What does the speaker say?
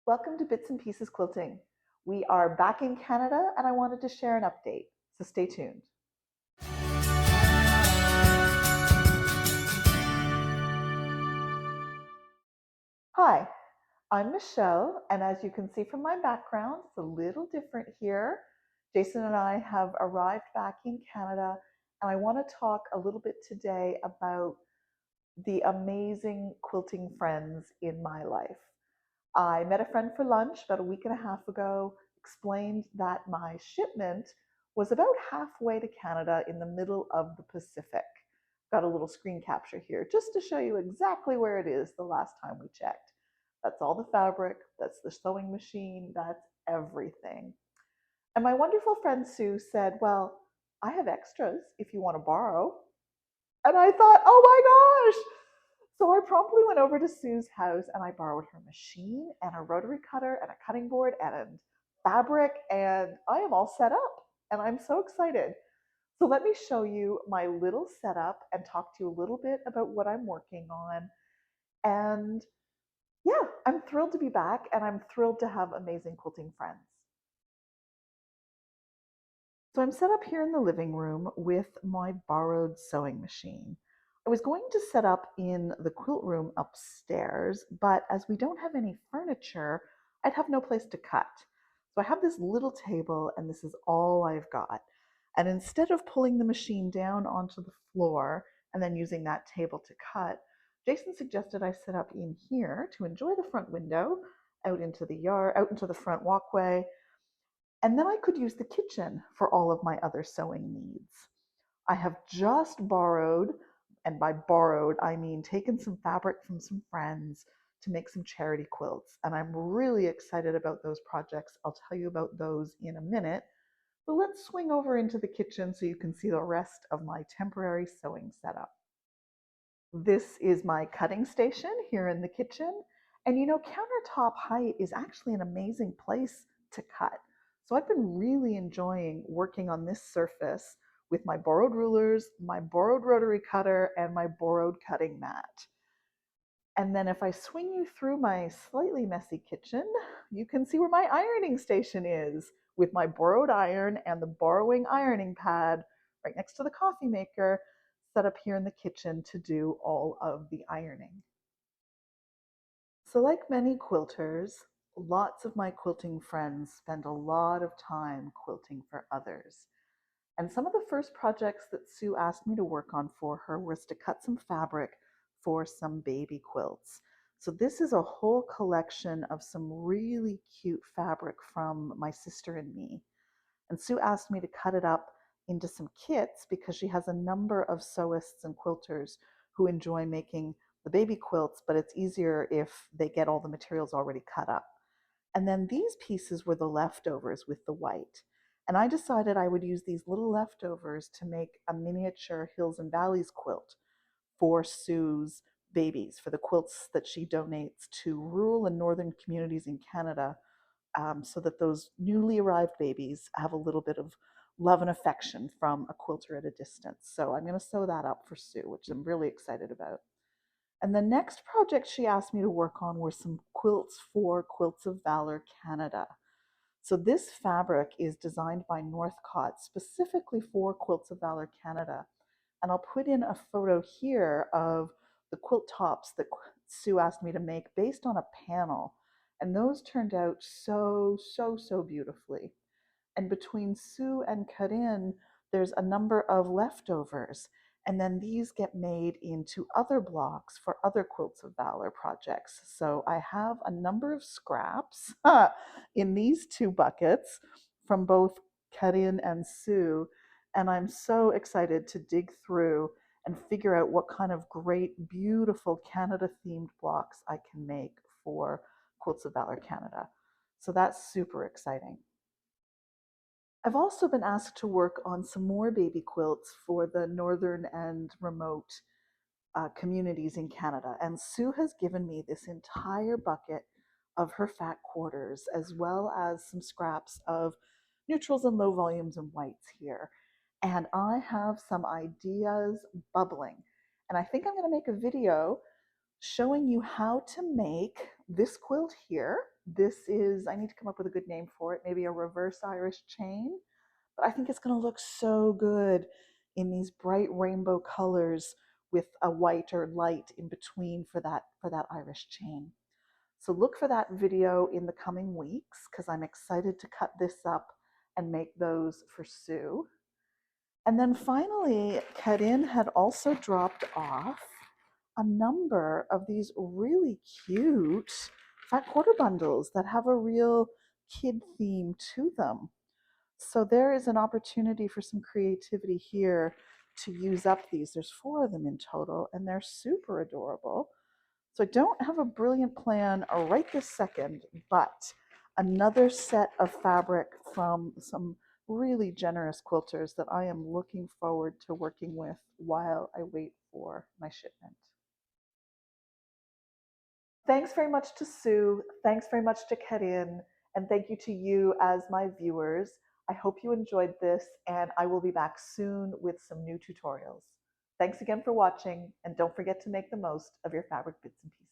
Welcome to Bits and Pieces Quilting. We are back in Canada and I wanted to share an update, so stay tuned. Hi, I'm Michelle, and as you can see from my background, it's a little different here. Jason and I have arrived back in Canada, and I want to talk a little bit today about the amazing quilting friends in my life. I met a friend for lunch about a week and a half ago, explained that my shipment was about halfway to Canada in the middle of the Pacific. Got a little screen capture here just to show you exactly where it is the last time we checked. That's all the fabric, that's the sewing machine, that's everything. And my wonderful friend Sue said, "Well, I have extras if you want to borrow." And I thought, oh my gosh. So I promptly went over to Sue's house and I borrowed her machine and a rotary cutter and a cutting board and fabric, and I am all set up and I'm so excited. So let me show you my little setup and talk to you a little bit about what I'm working on. And yeah, I'm thrilled to be back and I'm thrilled to have amazing quilting friends. So I'm set up here in the living room with my borrowed sewing machine. I was going to set up in the quilt room upstairs, but as we don't have any furniture, I'd have no place to cut. So I have this little table and this is all I've got. And instead of pulling the machine down onto the floor and then using that table to cut, Jason suggested I set up in here to enjoy the front window, out into the yard, out into the front walkway, and then I could use the kitchen for all of my other sewing needs. I have just borrowed, and by borrowed, I mean taken some fabric from some friends to make some charity quilts. And I'm really excited about those projects. I'll tell you about those in a minute. But let's swing over into the kitchen so you can see the rest of my temporary sewing setup. This is my cutting station here in the kitchen. And you know, countertop height is actually an amazing place to cut. So I've been really enjoying working on this surface with my borrowed rulers, my borrowed rotary cutter, and my borrowed cutting mat. And then if I swing you through my slightly messy kitchen, you can see where my ironing station is with my borrowed iron and the borrowing ironing pad right next to the coffee maker set up here in the kitchen to do all of the ironing. So like many quilters, lots of my quilting friends spend a lot of time quilting for others. And some of the first projects that Sue asked me to work on for her was to cut some fabric for some baby quilts. So this is a whole collection of some really cute fabric from my sister and me. And Sue asked me to cut it up into some kits because she has a number of sewists and quilters who enjoy making the baby quilts, but it's easier if they get all the materials already cut up. And then these pieces were the leftovers with the white. And I decided I would use these little leftovers to make a miniature Hills and Valleys quilt for Sue's babies, for the quilts that she donates to rural and northern communities in Canada, so that those newly arrived babies have a little bit of love and affection from a quilter at a distance. So I'm going to sew that up for Sue, which I'm really excited about. And the next project she asked me to work on were some quilts for Quilts of Valor Canada. So this fabric is designed by Northcott specifically for Quilts of Valor Canada. And I'll put in a photo here of the quilt tops that Sue asked me to make based on a panel. And those turned out so beautifully. And between Sue and Karine, there's a number of leftovers. And then these get made into other blocks for other Quilts of Valor projects. So I have a number of scraps in these two buckets from both Karine and Sue. And I'm so excited to dig through and figure out what kind of great, beautiful Canada themed blocks I can make for Quilts of Valor Canada. So that's super exciting. I've also been asked to work on some more baby quilts for the northern and remote communities in Canada. And Sue has given me this entire bucket of her fat quarters, as well as some scraps of neutrals and low volumes and whites here. And I have some ideas bubbling. And I think I'm going to make a video showing you how to make this quilt here, this is, I need to come up with a good name for it, maybe a reverse Irish chain. But I think it's going to look so good in these bright rainbow colors with a white or light in between for that Irish chain. So look for that video in the coming weeks because I'm excited to cut this up and make those for Sue. And then finally, Karin had also dropped off a number of these really cute fat quarter bundles that have a real kid theme to them. So there is an opportunity for some creativity here to use up these. There's 4 of them in total, and they're super adorable. So I don't have a brilliant plan right this second, but another set of fabric from some really generous quilters that I am looking forward to working with while I wait for my shipment. Thanks very much to Sue. Thanks very much to Karin. And thank you to you as my viewers. I hope you enjoyed this, and I will be back soon with some new tutorials. Thanks again for watching, and don't forget to make the most of your fabric bits and pieces.